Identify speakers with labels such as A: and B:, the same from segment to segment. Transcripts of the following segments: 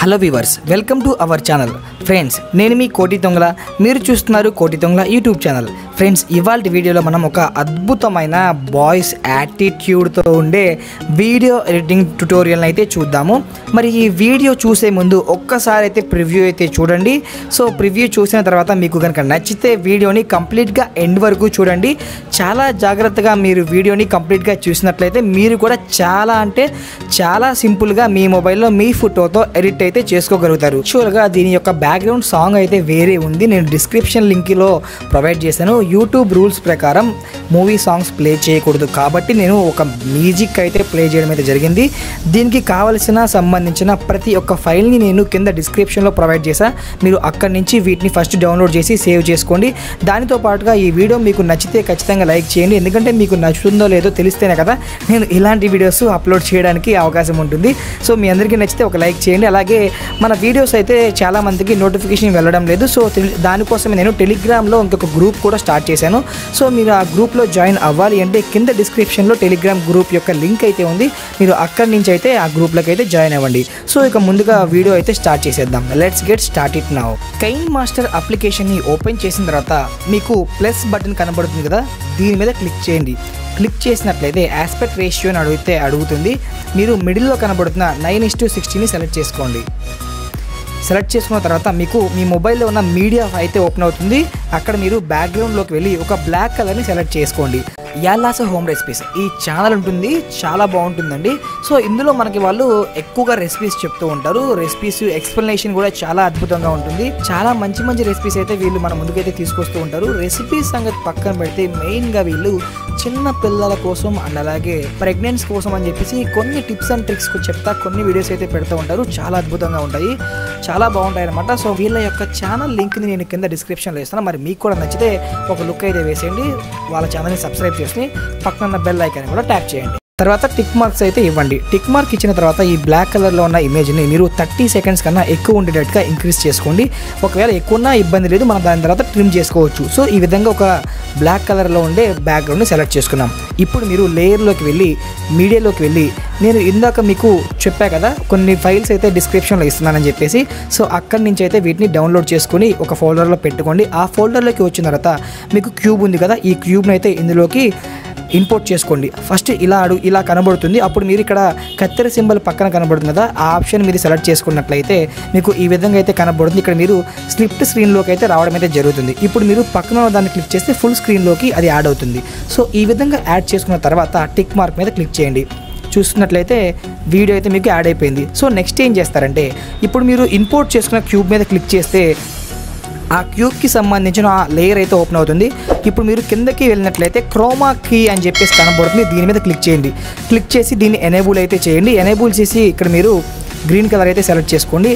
A: Hello viewers, welcome to our channel. Friends, నేను మీ Kote.tungala, మీరు చూస్తున్నారు Kote.tungala యూట్యూబ్ ఛానల్. ఫ్రెండ్స్, ఇవాళ వీడియోలో మనం ఒక అద్భుతమైన బాయ్స్ యాటిట్యూడ్తో ఉండే వీడియో ఎడిటింగ్ ట్యుటోరియల్ని అయితే చూద్దాము. మరి ఈ వీడియో చూసే ముందు ఒక్కసారి అయితే ప్రివ్యూ అయితే చూడండి. సో ప్రివ్యూ చూసిన తర్వాత మీకు కనుక నచ్చితే వీడియోని కంప్లీట్గా ఎండ్ వరకు చూడండి. చాలా జాగ్రత్తగా మీరు వీడియోని కంప్లీట్గా చూసినట్లయితే మీరు కూడా చాలా సింపుల్గా మీ మొబైల్లో మీ ఫోటోతో ఎడిట్ అయితే చేసుకోగలుగుతారు. యాక్చువల్గా దీని యొక్క బ్యాక్గ్రౌండ్ సాంగ్ అయితే వేరే ఉంది, నేను డిస్క్రిప్షన్ లింక్లో ప్రొవైడ్ చేశాను. యూట్యూబ్ రూల్స్ ప్రకారం మూవీ సాంగ్స్ ప్లే చేయకూడదు కాబట్టి నేను ఒక మ్యూజిక్ అయితే ప్లే చేయడం అయితే జరిగింది. దీనికి సంబంధించిన ప్రతి ఒక్క ఫైల్ని నేను కింద డిస్క్రిప్షన్లో ప్రొవైడ్ చేశాను. మీరు అక్కడి నుంచి వీటిని ఫస్ట్ డౌన్లోడ్ చేసి సేవ్ చేసుకోండి. దానితో పాటుగా ఈ వీడియో మీకు నచ్చితే ఖచ్చితంగా లైక్ చేయండి, ఎందుకంటే మీకు నచ్చుతుందో లేదో తెలిస్తేనే కదా నేను ఇలాంటి వీడియోస్ అప్లోడ్ చేయడానికి అవకాశం ఉంటుంది. సో మీ అందరికీ నచ్చితే ఒక లైక్ చేయండి. అలాగే మన వీడియోస్ అయితే చాలామందికి నోటిఫికేషన్ వెళ్ళడం లేదు. సో దానికోసమే నేను టెలిగ్రామ్లో ఇంకొక గ్రూప్ కూడా స్టార్ట్ చేశాను. సో మీరు ఆ గ్రూప్లో జాయిన్ అవ్వాలి అంటే కింద డిస్క్రిప్షన్లో టెలిగ్రామ్ గ్రూప్ యొక్క లింక్ అయితే ఉంది. మీరు అక్కడి నుంచి అయితే ఆ గ్రూప్లోకి అయితే జాయిన్ అవ్వండి. సో ఇక ముందుగా వీడియో అయితే స్టార్ట్ చేసేద్దాం. Let's get start it now. KineMaster అప్లికేషన్ని ఓపెన్ చేసిన తర్వాత మీకు ప్లస్ బటన్ కనబడుతుంది కదా, దీని మీద క్లిక్ చేయండి. క్లిక్ చేసినట్లయితే ఆస్పెక్ట్ రేషియో అని అడుగుతుంది. మీరు మిడిల్లో కనబడుతున్న 9:60ని సెలెక్ట్ చేసుకోండి. సెలెక్ట్ చేసుకున్న తర్వాత మీకు మీ మొబైల్లో ఉన్న మీడియా అయితే ఓపెన్ అవుతుంది. అక్కడ మీరు బ్యాక్గ్రౌండ్లోకి వెళ్ళి ఒక బ్లాక్ కలర్ని సెలెక్ట్ చేసుకోండి. యాలాస హోమ్ రెసిపీస్ ఈ ఛానల్ ఉంటుంది, చాలా బాగుంటుందండి. సో ఇందులో మనకి వాళ్ళు ఎక్కువగా రెసిపీస్ చెప్తూ ఉంటారు. రెసిపీస్ ఎక్స్ప్లెనేషన్ కూడా చాలా అద్భుతంగా ఉంటుంది. చాలా మంచి రెసిపీస్ అయితే వీళ్ళు మన ముందుకైతే తీసుకొస్తూ ఉంటారు. రెసిపీస్ సంగతి పక్కన పెడితే మెయిన్గా వీళ్ళు చిన్న పిల్లల కోసం అండ్ అలాగే ప్రెగ్నెన్స్ కోసం అని చెప్పేసి కొన్ని టిప్స్ అండ్ ట్రిక్స్ చెప్తా కొన్ని వీడియోస్ అయితే పెడుతూ ఉంటారు. చాలా అద్భుతంగా ఉంటాయి, చాలా బాగుంటాయి అనమాట. సో వీళ్ళ యొక్క ఛానల్ లింక్ని నేను కింద డిస్క్రిప్షన్లో ఇస్తాను. మరి మీకు కూడా నచ్చితే ఒక లుక్ అయితే వేసేయండి. వాళ్ళ ఛానల్ని సబ్స్క్రైబ్ చేసి పక్కన ఉన్న బెల్ ఐకాన్ కూడా ట్యాప్ చేయండి. తర్వాత టిక్ మార్క్స్ అయితే ఇవ్వండి. టిక్ మార్క్ ఇచ్చిన తర్వాత ఈ బ్లాక్ కలర్లో ఉన్న ఇమేజ్ని మీరు 30 సెకండ్స్ కన్నా ఎక్కువ ఉండేటట్టుగా ఇంక్రీజ్ చేసుకోండి. ఒకవేళ ఎక్కువ ఉన్నా ఇబ్బంది లేదు, మనం దాని తర్వాత ట్రిమ్ చేసుకోవచ్చు. సో ఈ విధంగా ఒక బ్లాక్ కలర్లో ఉండే బ్యాక్గ్రౌండ్ని సెలెక్ట్ చేసుకున్నాం. ఇప్పుడు మీరు లేయర్లోకి వెళ్ళి మీడియాలోకి వెళ్ళి నేను ఇందాక మీకు చెప్పా కదా కొన్ని ఫైల్స్ అయితే డిస్క్రిప్షన్లో ఇస్తున్నానని చెప్పేసి, సో అక్కడి నుంచి అయితే వీటిని డౌన్లోడ్ చేసుకుని ఒక ఫోల్డర్లో పెట్టుకోండి. ఆ ఫోల్డర్లోకి వచ్చిన తర్వాత మీకు క్యూబ్ ఉంది కదా, ఈ క్యూబ్ని అయితే ఇందులోకి ఇంపోర్ట్ చేసుకోండి. ఫస్ట్ ఇలా కనబడుతుంది. అప్పుడు మీరు ఇక్కడ కత్తెర సింబల్ పక్కన కనబడుతుంది కదా, ఆ ఆప్షన్ మీరు సెలెక్ట్ చేసుకున్నట్లయితే మీకు ఈ విధంగా అయితే కనబడుతుంది. ఇక్కడ మీరు స్లిప్ట్ స్క్రీన్లోకి అయితే రావడం అయితే జరుగుతుంది. ఇప్పుడు మీరు పక్కన దాన్ని క్లిక్ చేస్తే ఫుల్ స్క్రీన్లోకి అది యాడ్ అవుతుంది. సో ఈ విధంగా యాడ్ చేసుకున్న తర్వాత టిక్ మార్క్ మీద క్లిక్ చేయండి. చూస్తున్నట్లయితే వీడియో అయితే మీకు యాడ్ అయిపోయింది. సో నెక్స్ట్ ఏం చేస్తారంటే ఇప్పుడు మీరు ఇంపోర్ట్ చేసుకున్న క్యూబ్ మీద క్లిక్ చేస్తే ఆ క్యూబ్కి సంబంధించిన ఆ లేయర్ అయితే ఓపెన్ అవుతుంది. ఇప్పుడు మీరు కిందకి వెళ్ళినట్లయితే క్రోమా కీ అని చెప్పేసి కనబడుతుంది. దీని మీద క్లిక్ చేయండి. క్లిక్ చేసి దీన్ని ఎనేబుల్ అయితే చేయండి. ఎనేబుల్ చేసి ఇక్కడ మీరు గ్రీన్ కలర్ అయితే సెలెక్ట్ చేసుకోండి.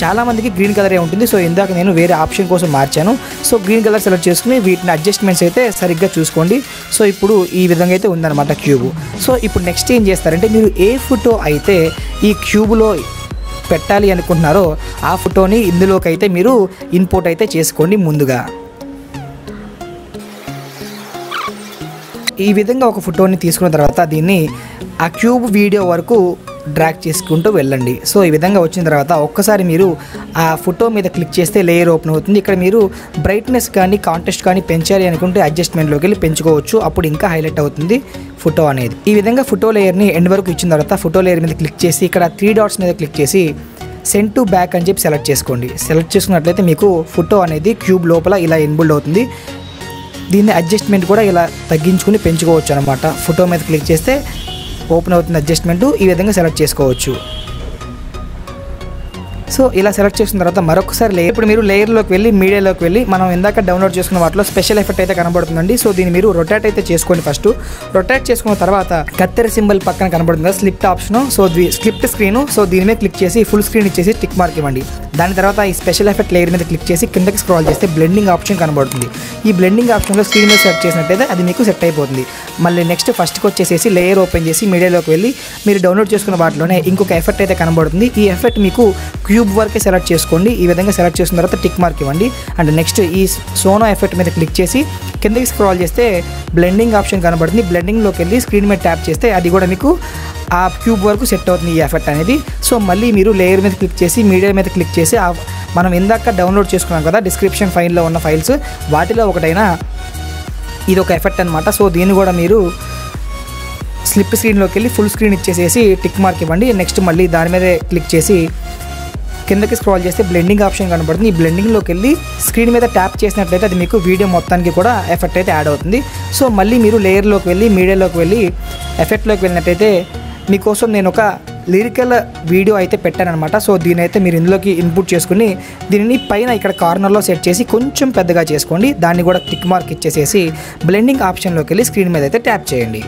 A: చాలామందికి గ్రీన్ కలరే ఉంటుంది. సో ఇందాక నేను వేరే ఆప్షన్ కోసం మార్చాను. సో గ్రీన్ కలర్ సెలెక్ట్ చేసుకుని వీటిని అడ్జస్ట్మెంట్స్ అయితే సరిగ్గా చూసుకోండి. సో ఇప్పుడు ఈ విధంగా అయితే ఉందన్నమాట క్యూబ్. సో ఇప్పుడు నెక్స్ట్ ఏం చేస్తారంటే మీరు ఏ ఫోటో అయితే ఈ క్యూబ్లో పెట్టాలి అనుకుంటున్నారో ఆ ఫోటోని ఇందులోకి అయితే మీరు ఇంపోర్ట్ అయితే చేసుకోండి. ముందుగా ఈ విధంగా ఒక ఫోటోని తీసుకున్న తర్వాత దీన్ని ఆ క్యూబ్ వీడియో వరకు డ్రాగ్ చేసుకుంటూ వెళ్ళండి. సో ఈ విధంగా వచ్చిన తర్వాత ఒక్కసారి మీరు ఆ ఫోటో మీద క్లిక్ చేస్తే లేయర్ ఓపెన్ అవుతుంది. ఇక్కడ మీరు బ్రైట్నెస్ కానీ కాంట్రాస్ట్ కానీ పెంచాలి అనుకుంటే అడ్జస్ట్మెంట్లోకి వెళ్ళి పెంచుకోవచ్చు. అప్పుడు ఇంకా హైలైట్ అవుతుంది ఫోటో అనేది. ఈ విధంగా ఫోటో లేయర్ని ఎండ్ వరకు ఇచ్చిన తర్వాత ఫోటో లేయర్ మీద క్లిక్ చేసి ఇక్కడ 3 డాట్స్ మీద క్లిక్ చేసి సెండ్ టు బ్యాక్ అని చెప్పి సెలెక్ట్ చేసుకోండి. సెలెక్ట్ చేసుకున్నట్లయితే మీకు ఫోటో అనేది క్యూబ్ లోపల ఇలా ఎన్బుల్డ్ అవుతుంది. దీన్ని అడ్జస్ట్మెంట్ కూడా ఇలా తగ్గించుకుని పెంచుకోవచ్చు అనమాట. ఫోటో మీద క్లిక్ చేస్తే ఓపెన్ అవుతుంది అడ్జస్ట్మెంట్. ఈ విధంగా సెలెక్ట్ చేసుకోవచ్చు. సో ఇలా సెలెక్ట్ చేసిన తర్వాత మరొకసారి ఇప్పుడు మీరు లేయర్లోకి వెళ్ళి మీడియాలోకి వెళ్ళి మనం ఇందాక డౌన్లోడ్ చేసుకున్న వాటిలో స్పెషల్ ఎఫెక్ట్ అయితే కనబడుతుందండి. సో దీన్ని మీరు రొటేట్ అయితే చేసుకోండి. ఫస్ట్ రొటేట్ చేసుకున్న తర్వాత కత్తెర సింబల్ పక్కన కనబడుతుంది కదా split option, so split screen. So దీని మీద క్లిక్ చేసి ఫుల్ స్క్రీన్ ఇచ్చేసి టిక్ మార్క్ ఇవ్వండి. దాని తర్వాత ఈ స్పెషల్ ఎఫెక్ట్ లేయర్ మీద క్లిక్ చేసి కిందకి స్క్రాల్ చేస్తే బ్లెండింగ్ ఆప్షన్ కనబడుతుంది. ఈ బ్లెండింగ్ ఆప్షన్లో స్క్రీన్ మీద సెలెక్ట్ చేసినట్టయితే అది మీకు సెట్ అయిపోతుంది. మళ్ళీ నెక్స్ట్ ఫస్ట్కి వచ్చేసేసి లేయర్ ఓపెన్ చేసి మీడియాలోకి వెళ్ళి మీరు డౌన్లోడ్ చేసుకున్న వాటిలోనే ఇంకొక ఎఫెక్ట్ అయితే కనబడుతుంది. ఈ ఎఫెక్ట్ మీకు క్యూబ్ వరకే సెలెక్ట్ చేసుకోండి. ఈ విధంగా సెలెక్ట్ చేసిన తర్వాత టిక్ మార్క్ ఇవ్వండి. అండ్ నెక్స్ట్ ఈ సోనో ఎఫెక్ట్ మీద క్లిక్ చేసి కిందకి స్క్రాల్ చేస్తే బ్లెండింగ్ ఆప్షన్ కనబడుతుంది. బ్లెండింగ్లోకి వెళ్ళి స్క్రీన్ మీద ట్యాప్ చేస్తే అది కూడా మీకు ఆ క్యూబ్ వరకు సెట్ అవుతుంది ఈ ఎఫెక్ట్ అనేది. సో మళ్ళీ మీరు లేయర్ మీద క్లిక్ చేసి మీడియా మీద క్లిక్ చేసి మనం ఇందాక డౌన్లోడ్ చేసుకున్నాం కదా డిస్క్రిప్షన్ ఫైల్లో ఉన్న ఫైల్స్, వాటిలో ఒకటైనా ఇది ఒక ఎఫెక్ట్ అనమాట. సో దీన్ని కూడా మీరు స్లిప్ స్క్రీన్లోకి వెళ్ళి ఫుల్ స్క్రీన్ ఇచ్చేసేసి టిక్ మార్క్ ఇవ్వండి. నెక్స్ట్ మళ్ళీ దాని మీద క్లిక్ చేసి కిందకి స్క్రాల్ చేస్తే బ్లెండింగ్ ఆప్షన్ కనబడుతుంది. ఈ బ్లెండింగ్లోకి వెళ్ళి స్క్రీన్ మీద ట్యాప్ చేసినట్లయితే అది మీకు వీడియో మొత్తానికి కూడా ఎఫెక్ట్ అయితే యాడ్ అవుతుంది. సో మళ్ళీ మీరు లేయర్లోకి వెళ్ళి మీడియాలోకి వెళ్ళి ఎఫెక్ట్లోకి వెళ్ళినట్టయితే మీకోసం నేను ఒక లిరికల్ వీడియో అయితే పెట్టానమాట. సో దీని అయితే మీరు ఇందులోకి ఇన్పుట్ చేసుకుని దీనిని పైన ఇక్కడ కార్నర్లో సెట్ చేసి కొంచెం పెద్దగా చేసుకోండి. దాన్ని కూడా టిక్ మార్క్ ఇచ్చేసేసి బ్లెండింగ్ ఆప్షన్లోకి వెళ్ళి స్క్రీన్ మీద అయితే ట్యాప్ చేయండి.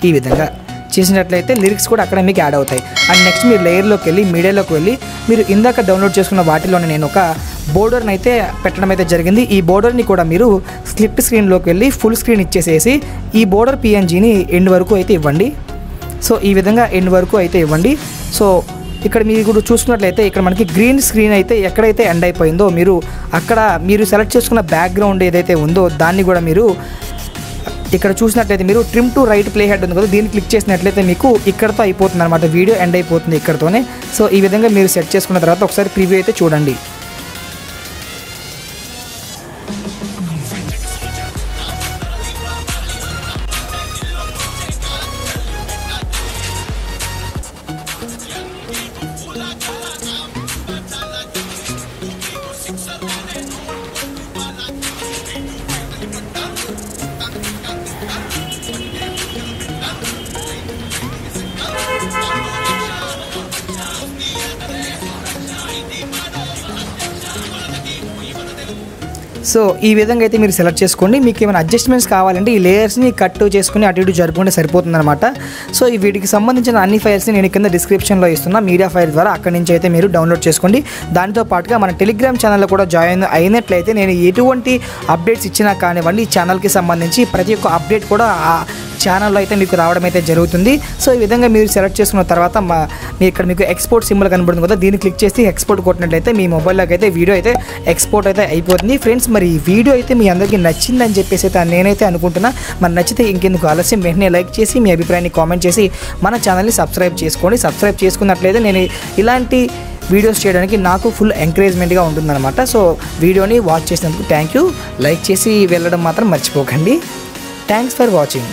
A: ఈ విధంగా చేసినట్లయితే లిరిక్స్ కూడా అక్కడ మీకు యాడ్ అవుతాయి. అండ్ నెక్స్ట్ మీరు లేయర్లోకి వెళ్ళి మీడియాలోకి వెళ్ళి మీరు ఇందాక డౌన్లోడ్ చేసుకున్న వాటిలోనే నేను ఒక బోర్డర్ని అయితే పెట్టడం అయితే జరిగింది. ఈ బోర్డర్ని కూడా మీరు స్లిప్ స్క్రీన్లోకి వెళ్ళి ఫుల్ స్క్రీన్ ఇచ్చేసేసి ఈ బోర్డర్ PNGని ఎండ్ వరకు అయితే ఇవ్వండి. సో ఈ విధంగా ఎండ్ వరకు అయితే ఇవ్వండి. సో ఇక్కడ మీరు చూసుకున్నట్లయితే ఇక్కడ మనకి గ్రీన్ స్క్రీన్ అయితే ఎక్కడైతే ఎండ్ అయిపోయిందో అక్కడ మీరు సెలెక్ట్ చేసుకున్న బ్యాక్గ్రౌండ్ ఏదైతే ఉందో దాన్ని కూడా మీరు ఇక్కడ చూసినట్లయితే మీరు trim to right play head ఉంది కదా, దీన్ని క్లిక్ చేసినట్లయితే మీకు ఇక్కడతో అయిపోతుంది అనమాట, వీడియో ఎండ్ అయిపోతుంది ఇక్కడతోనే. సో ఈ విధంగా మీరు సెట్ చేసుకున్న తర్వాత ఒకసారి ప్రివ్యూ అయితే చూడండి. సో ఈ విధంగా అయితే మీరు సెలెక్ట్ చేసుకోండి. మీకు ఏమైనా అడ్జస్ట్మెంట్స్ కావాలంటే ఈ లేయర్స్ని కట్ చేసుకుని అటు ఇటు జరుపుకుంటే సరిపోతుందన్నమాట. సో ఈ వీటికి సంబంధించిన అన్ని ఫైల్స్ని నేను కింద డిస్క్రిప్షన్లో ఇస్తున్నా మీడియా ఫైల్ ద్వారా, అక్కడి నుంచి అయితే మీరు డౌన్లోడ్ చేసుకోండి. దానితో పాటుగా మన టెలిగ్రామ్ ఛానల్లో కూడా జాయిన్ అయినట్లయితే నేను ఎటువంటి అప్డేట్స్ ఇచ్చినా కానివ్వండి, ఈ ఛానల్కి సంబంధించి ప్రతి ఒక్క అప్డేట్ కూడా ఆ ఛానల్లో అయితే మీకు రావడం అయితే జరుగుతుంది. సో ఈ విధంగా మీరు సెలెక్ట్ చేసుకున్న తర్వాత ఇక్కడ మీకు ఎక్స్పోర్ట్ సింబల్ కనబడుతుంది కదా, దీన్ని క్లిక్ చేసి ఎక్స్పోర్ట్ కొట్టినట్లయితే మీ మొబైల్లోకి అయితే వీడియో అయితే ఎక్స్పోర్ట్ అయితే అయిపోతుంది. ఫ్రెండ్స్ మరి ఈ వీడియో అయితే మీ అందరికీ నచ్చిందని చెప్పేసి అయితే నేనైతే అనుకుంటున్నా. మరి నచ్చితే ఇంకెందుకు ఆలస్యం, వెంటనే లైక్ చేసి మీ అభిప్రాయాన్ని కామెంట్ చేసి మన ఛానల్ని సబ్స్క్రైబ్ చేసుకోండి. సబ్స్క్రైబ్ చేసుకున్నట్లయితే నేను ఇలాంటి వీడియోస్ చేయడానికి నాకు ఫుల్ ఎంకరేజ్మెంట్గా ఉంటుందన్నమాట. సో వీడియోని వాచ్ చేసినందుకు థ్యాంక్ యూ. లైక్ చేసి వెళ్ళడం మాత్రం మర్చిపోకండి. Thanks for watching.